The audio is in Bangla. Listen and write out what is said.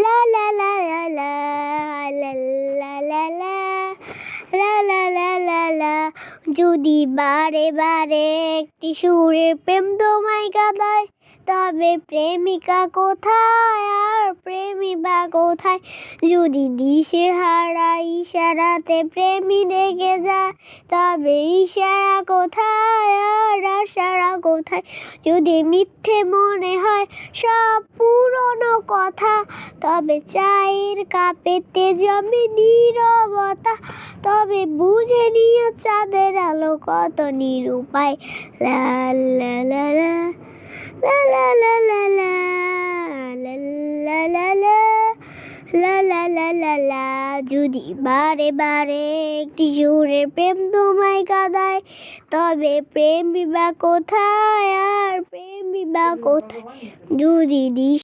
লা লা লা লা লা লা লা লা লা লা লা লা লা লা। যদি বারে বারে একটি সুরে প্রেম তোমায় কাঁদায়, তবে প্রেমিকা কোথায় আর প্রেমিকা কোথায়? যদি দিশে হারা ইশারাতে প্রেমী ডেকে যায়, তবে ইশারা কোথায় আর আশারা কোথায়? যদি মিথ্যে মনে হয় সব পুরনো কথা, তবে চায়ের কাপেতে জমে নীরবতা। তবে বুঝে নিও চাঁদের আলো কত নিরুপায়। লা লা লা লা লা লা লা লা লা লা লা লা লা লা লা লা লা। যদি বারে বারে একটি সুরে প্রেম তোমায় কাঁদায়, তবে প্রেম বিভা কোথায় আর প্রেম বিভা কোথায়? যদি